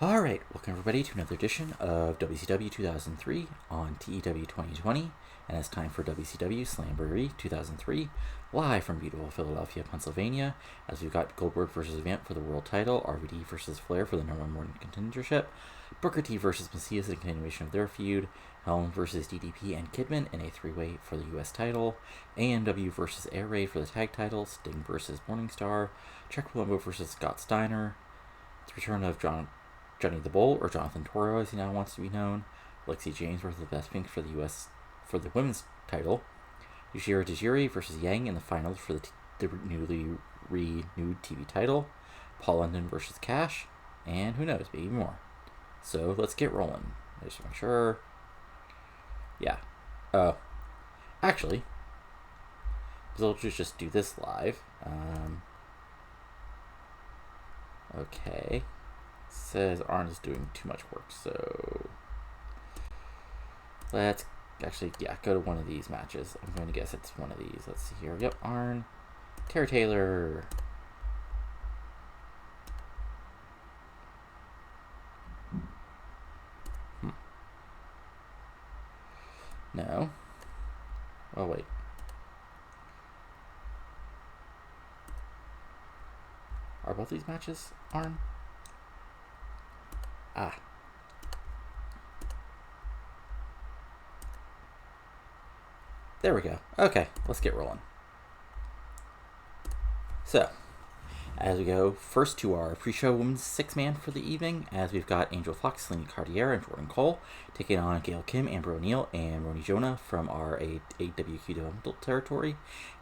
Alright, welcome everybody to another edition of WCW 2003 on TEW 2020, and it's time for WCW Slamboree 2003, live from beautiful Philadelphia, Pennsylvania, as we've got Goldberg versus Vamp for the world title, RVD versus Flair for the #1 morning contendership, Booker T versus Mesias in continuation of their feud, Helms versus DDP and Kidman in a three-way for the US title, AMW versus Air Raid for the tag title, Sting versus Morningstar, Chuck Palumbo versus Scott Steiner, the return of Johnny the Bull, or Jonathan Toro as he now wants to be known, Lexi James versus Beth for the US for the women's title, Tajiri versus Yang in the finals for the newly renewed TV title, Paul London versus Cash, and who knows, maybe more. So let's get rolling. Just to make sure. Yeah. Actually, we'll just do this live. Okay. Says Arn is doing too much work, so let's actually, go to one of these matches. I'm going to guess it's one of these. Let's see here. Yep, Arn, Terry Taylor. No. Oh, wait. Are both these matches Arn? Ah. There we go. Okay, let's get rolling. So, as we go first to our pre-show women's six-man for the evening, as we've got Angel Fox, Selena Cartier, and Jordan Cole taking on Gail Kim, Amber O'Neil, and Roni Jonah from our AWQ developmental territory.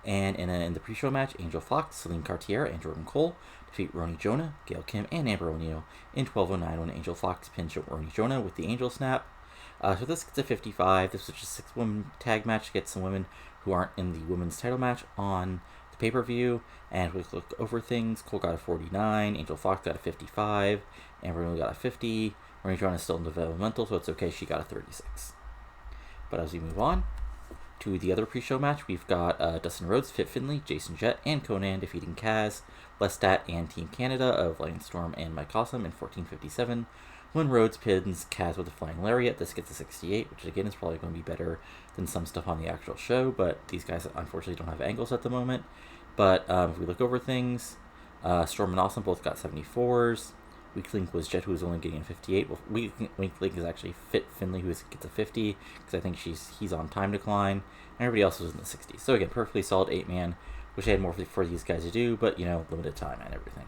And in the pre-show match, Angel Fox, Selena Cartier, and Jordan Cole defeat Roni Jonah, Gail Kim, and Amber O'Neil in 12:09 when Angel Fox pins Roni Jonah with the Angel Snap. So this gets a 55. This is just a 6-woman tag match to get some women who aren't in the women's title match on the pay-per-view. And we look over things. Cole got a 49. Angel Fox got a 55. Amber O'Neil got a 50. Roni Jonah is still in developmental, so it's okay. She got a 36. But as we move on to the other pre-show match, we've got Dustin Rhodes, Fit Finlay, Jason Jett, and Conan defeating Kaz, Lestat, and Team Canada of Lion Storm and Mike Awesome in 14:57. When Rhodes pins Kaz with a flying lariat, this gets a 68, which again is probably going to be better than some stuff on the actual show, but these guys unfortunately don't have angles at the moment. But if we look over things, Storm and Awesome both got 74s. Weak Link was Jet, who was only getting a 58. Well, Weak Link is actually Fit Finlay, who gets a 50, because I think he's on time decline. And everybody else was in the 60s. So again, perfectly solid 8-man, which I had more for these guys to do, but, limited time and everything.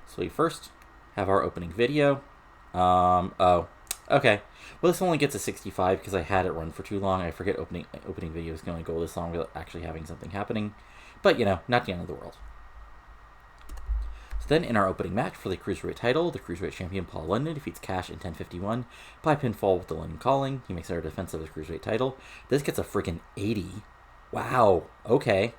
So we first have our opening video. Okay. Well, this only gets a 65 because I had it run for too long. I forget opening videos can only go this long without actually having something happening. But, not the end of the world. So then, in our opening match for the Cruiserweight title, the Cruiserweight champion Paul London defeats Cash in 10:51 by pinfall with the London Calling. He makes our defense of his Cruiserweight title. This gets a freaking 80. Wow. Okay.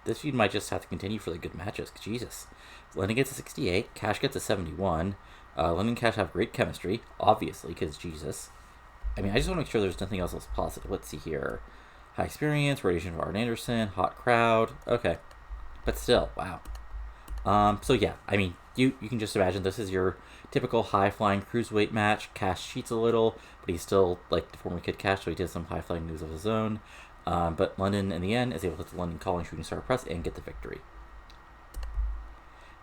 This feud might just have to continue for the good matches. Jesus. London gets a 68. Cash gets a 71. London and Cash have great chemistry, obviously, because Jesus. I just want to make sure there's nothing else that's positive. Let's see here. High experience, radiation of Arn Anderson, hot crowd. Okay. But still, wow. So yeah, you can just imagine this is your typical high-flying cruiserweight match. Cash cheats a little, but he's still like the former Kid Cash, so he did some high-flying moves of his own. But London, in the end, is able to hit the London Calling shooting star press and get the victory.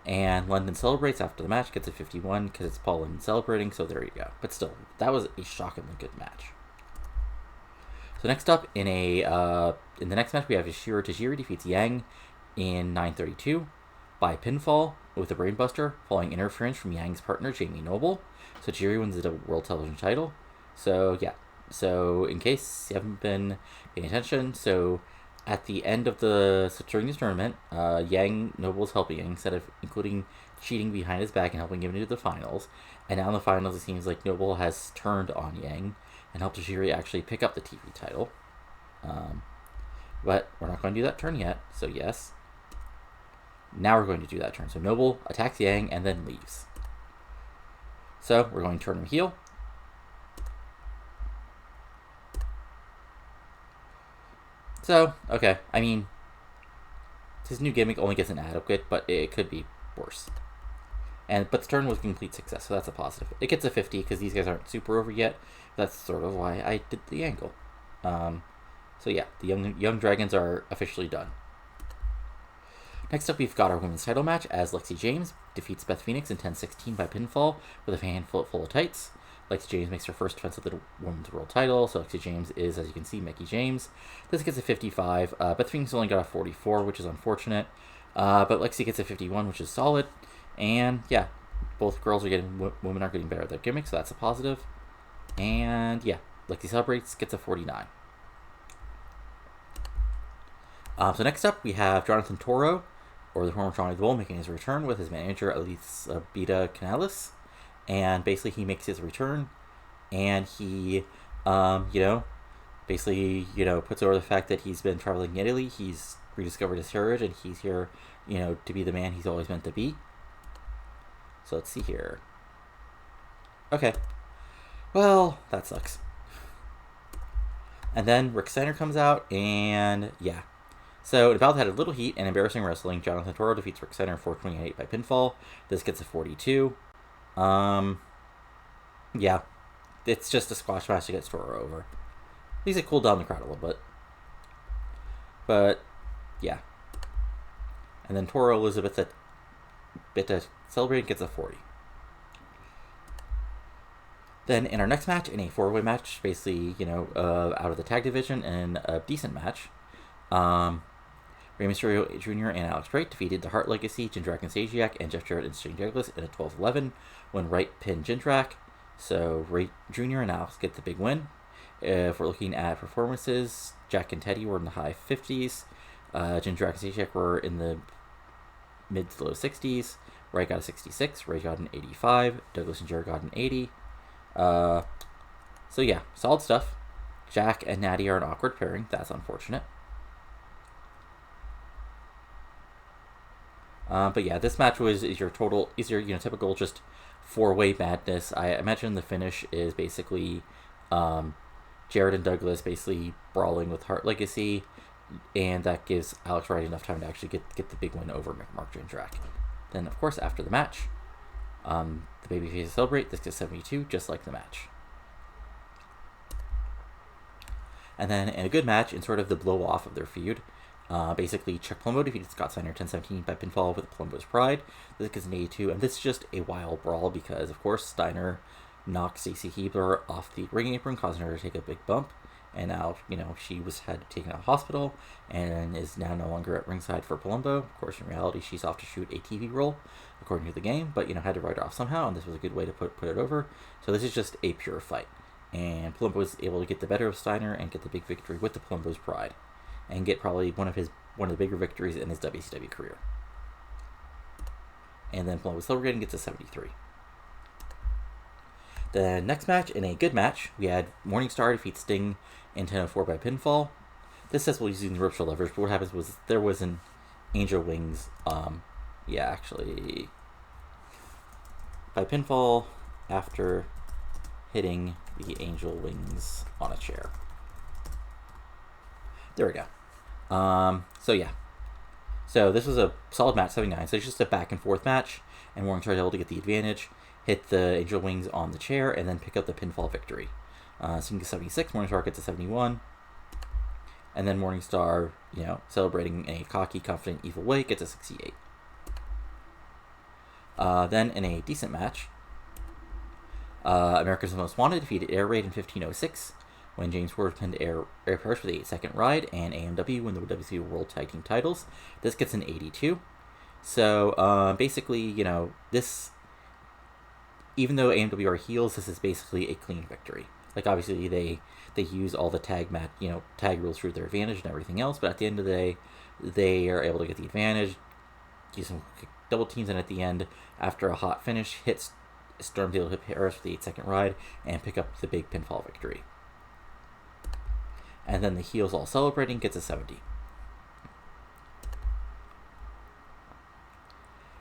And London celebrates after the match, gets a 51 because it's Paul London celebrating, so there you go. But still, that was a shockingly good match. So next up, in the next match, we have Tajiri defeats Yang in 9:32 by pinfall with a brainbuster, following interference from Yang's partner, Jamie Noble. So Tajiri wins the World Television title. So yeah. So in case you haven't been paying attention, so at the end of during this tournament, Yang Noble is helping Yang instead of including cheating behind his back and helping him into the finals. And now in the finals, it seems like Noble has turned on Yang and helped Tajiri actually pick up the TV title. But we're not going to do that turn yet. So yes, now we're going to do that turn. So Noble attacks Yang and then leaves. So we're going to turn him heel. So, okay, his new gimmick only gets an adequate, but it could be worse. But the turn was a complete success, so that's a positive. It gets a 50 because these guys aren't super over yet. That's sort of why I did the angle. So yeah, the young Dragons are officially done. Next up, we've got our women's title match as Lexi James defeats Beth Phoenix in 10-16 by pinfall with a handful full of tights. Lexi James makes her first defense of the women's world title, so Lexi James is, as you can see, Mickey James. This gets a 55. Beth Phoenix only got a 44, which is unfortunate. But Lexi gets a 51, which is solid. And yeah, both women are getting better at their gimmicks, so that's a positive. And yeah, Lexi celebrates, gets a 49. So next up, we have Jonathan Toro, or the former Johnny the Bull, making his return with his manager, Elise Beta Canales. And basically he makes his return, and he, basically, puts over the fact that he's been traveling in Italy. He's rediscovered his heritage, and he's here, to be the man he's always meant to be. So let's see here. Okay. Well, that sucks. And then Rick Steiner comes out, and yeah. So the bout had a little heat and embarrassing wrestling. Jonathan Toro defeats Rick Steiner in 428 by pinfall. This gets a 42. Yeah. It's just a squash match to get Toro over. At least it cooled down the crowd a little bit. But, yeah. And then Toro Elizabeth at Beta Celebrating gets a 40. Then in our next match, in a 4-way match, basically, out of the tag division, and a decent match, Rey Mysterio Jr. and Alex Wright defeated the Hart Legacy, Jindrak and Statsiak, and Jeff Jarrett and Shane Douglas in a 12-11 when Wright pinned Jindrak. So Wright Jr. and Alex get the big win. If we're looking at performances, Jack and Teddy were in the high 50s. Jindrak and Statsiak were in the mid to low 60s. Wright got a 66. Ray got an 85. Douglas and Jarrett got an 80. So yeah, solid stuff. Jack and Nattie are an awkward pairing. That's unfortunate. But yeah, this match is your typical just 4-way madness. I imagine the finish is basically Jarrett and Douglas basically brawling with Hart Legacy, and that gives Alex Wright enough time to actually get the big win over Mark Jindrak. Then, of course, after the match, the babyfaces celebrate. This gets 72, just like the match. And then, in a good match, in sort of the blow-off of their feud, basically, Chuck Palumbo defeated Scott Steiner 10-17 by pinfall with Palumbo's Pride. This gets an 82, and this is just a wild brawl because, of course, Steiner knocked Stacy Keibler off the ring apron, causing her to take a big bump. And now, she had taken out of hospital and is now no longer at ringside for Palumbo. Of course, in reality, she's off to shoot a TV role, according to the game, but, had to write her off somehow, and this was a good way to put it over. So this is just a pure fight. And Palumbo was able to get the better of Steiner and get the big victory with the Palumbo's Pride, and get probably one of the bigger victories in his WCW career. And then Palumbo Celebrating gets a 73. The next match, in a good match, we had Morningstar defeat Sting in 10-04 by pinfall. This says we're using the rope show leverage, but what happens was there was an Angel Wings, by pinfall after hitting the Angel Wings on a chair. There we go. So yeah. So this was a solid match, 79. So it's just a back and forth match, and Morningstar was able to get the advantage, hit the Angel Wings on the chair, and then pick up the pinfall victory. Sting gets 76, Morningstar gets a 71. And then Morningstar, celebrating in a cocky, confident, evil way, gets a 68. Then in a decent match, America's Most Wanted defeated Air Raid in 1506 when James Ward pinned Air Purse with the 8-second ride, and AMW win the WCW World Tag Team titles. This gets an 82. So basically, this, even though AMW are heels, this is basically a clean victory. Like, obviously, they use all the tag rules to their advantage and everything else, but at the end of the day, they are able to get the advantage, use some double teams, and at the end, after a hot finish, hits Stormdale hit Harris with the 8-second ride, and pick up the big pinfall victory. And then the heels all celebrating gets a 70.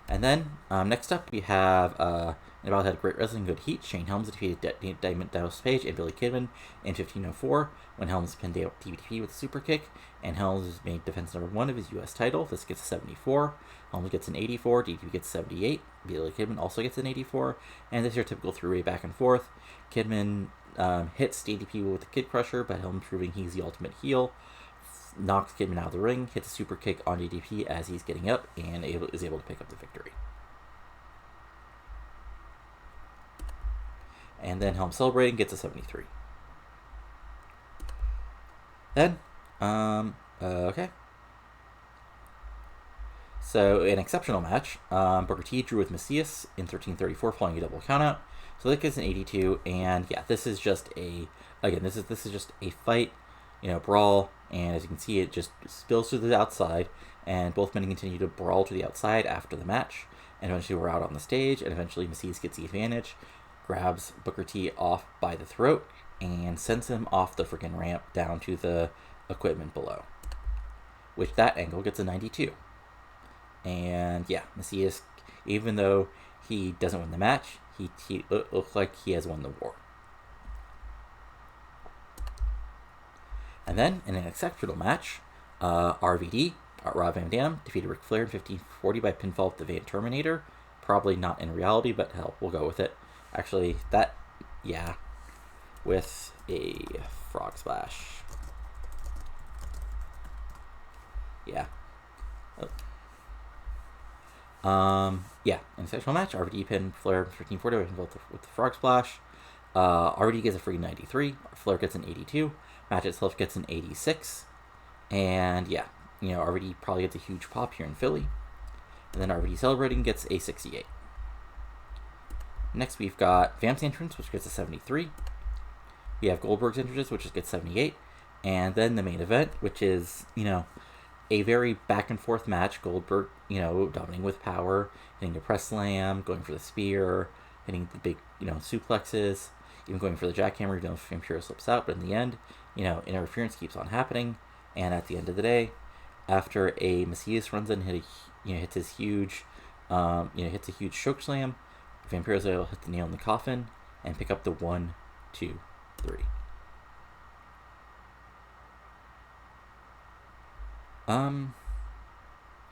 And then, next up, we have And about had great wrestling, good heat. Shane Helms defeated Diamond Dallas Page and Billy Kidman in 1504 when Helms pinned DDP with a super kick, and Helms made defense number 1 of his U.S. title. This gets a 74. Helms gets an 84. DDP gets 78. Billy Kidman also gets an 84. And this is your typical three-way back and forth. Kidman hits DDP with the Kid Crusher, but Helms proving he's the ultimate heel. Knocks Kidman out of the ring, hits a super kick on DDP as he's getting up, and is able to pick up the victory. And then Helms celebrating gets a 73. Then, okay. So, an exceptional match. Booker T drew with Mesias in 1334 following a double countout. So that gets an 82, and yeah, this is just a fight, brawl, and as you can see, it just spills to the outside, and both men continue to brawl to the outside after the match, and eventually we're out on the stage, and eventually Mesias gets the advantage, grabs Booker T off by the throat, and sends him off the freaking ramp down to the equipment below, which that angle gets a 92. And yeah, Mesias, even though he doesn't win the match, he looks like he has won the war. And then, in an exceptional match, RVD, Rob Van Dam, defeated Ric Flair in 1540 by pinfall of the Van Terminator. Probably not in reality, but hell, we'll go with it. Actually, with a frog splash. Yeah. In a sexual match, RVD pinned Flair in 1340 by pinfall with the frog splash. RVD gets a free 93. Flair gets an 82. Match itself gets an 86. And yeah, RVD probably gets a huge pop here in Philly. And then RVD celebrating gets a 68. Next, we've got Vamp's entrance, which gets a 73. We have Goldberg's entrance, which gets 78. And then the main event, which is, a very back and forth match. Goldberg, dominating with power, hitting the press slam, going for the spear, hitting the big, suplexes, even going for the jackhammer, even if Vampiro slips out. But in the end, interference keeps on happening. And at the end of the day, after a Mesias runs in, hits a huge choke slam, Vampiro's able to hit the nail in the coffin and pick up the 1, 2, 3.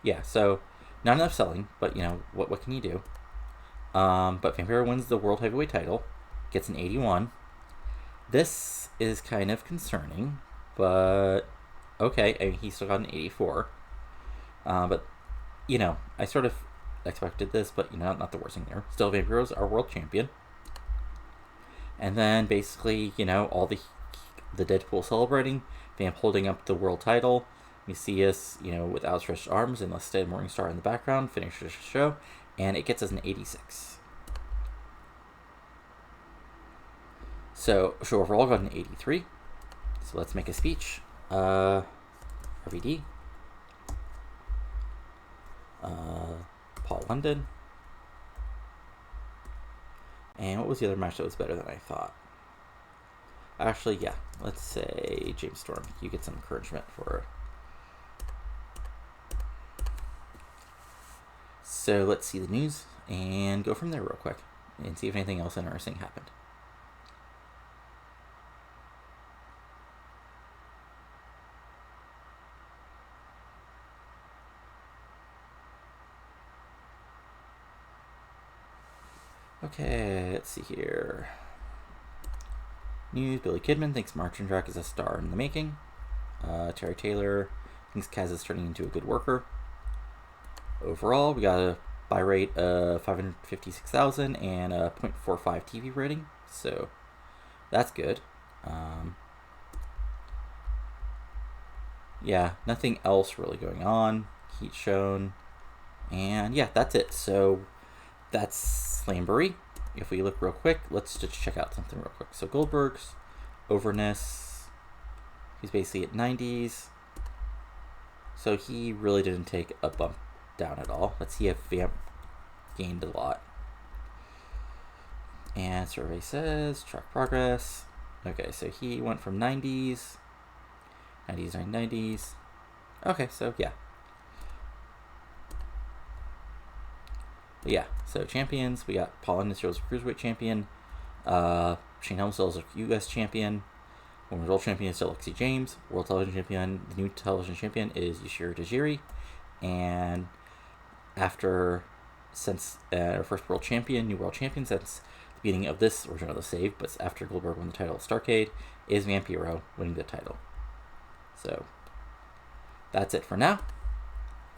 Yeah, so not enough selling, but what can you do? But Vampiro wins the World Heavyweight title, gets an 81. This is kind of concerning, but okay, I mean, he still got an 84. But I sort of expected this, but not the worst thing there. Still, Vampiro's our world champion. And then basically, all the Deadpool celebrating, Vamp holding up the world title, Mesias, with outstretched arms and listed Morningstar in the background, finishes the show, and it gets us an 86. So, show overall got an 83. So let's make a speech. RVD. Paul London. And what was the other match that was better than I thought? Actually, yeah. Let's say James Storm. You get some encouragement for... So let's see the news and go from there real quick and see if anything else interesting happened. Okay, let's see here. News, Billy Kidman thinks Jindrak is a star in the making. Terry Taylor thinks Kaz is turning into a good worker. Overall, we got a buy rate of 556,000 and a 0.45 TV rating, so that's good. Yeah, nothing else really going on. Heat shown, and yeah, that's it. So that's Slamboree. If we look real quick, let's just check out something real quick. So Goldberg's overness, he's basically at 90s. So he really didn't take a bump down at all. Let's see if Vamp gained a lot. And survey says, track progress. Okay, so he went from 90s, 90s. Okay, so yeah. But yeah, so champions, we got Paul Heyman still as Cruiserweight champion. Shane Helms still as a U.S. champion. Women's World Champion is still Lexi James. World Television Champion, the new television champion is Yashiro Tajiri. And since our first World Champion, new World Champion since the beginning of this version of the save, but after Goldberg won the title at Starrcade, is Vampiro winning the title. So that's it for now.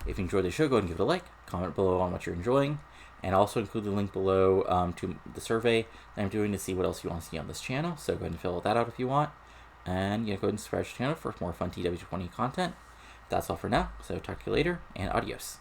If you enjoyed the show, go ahead and give it a like. Comment below on what you're enjoying. And also include the link below to the survey that I'm doing to see what else you want to see on this channel. So go ahead and fill that out if you want. And go ahead and subscribe to the channel for more fun TEW20 content. That's all for now. So talk to you later, and adios.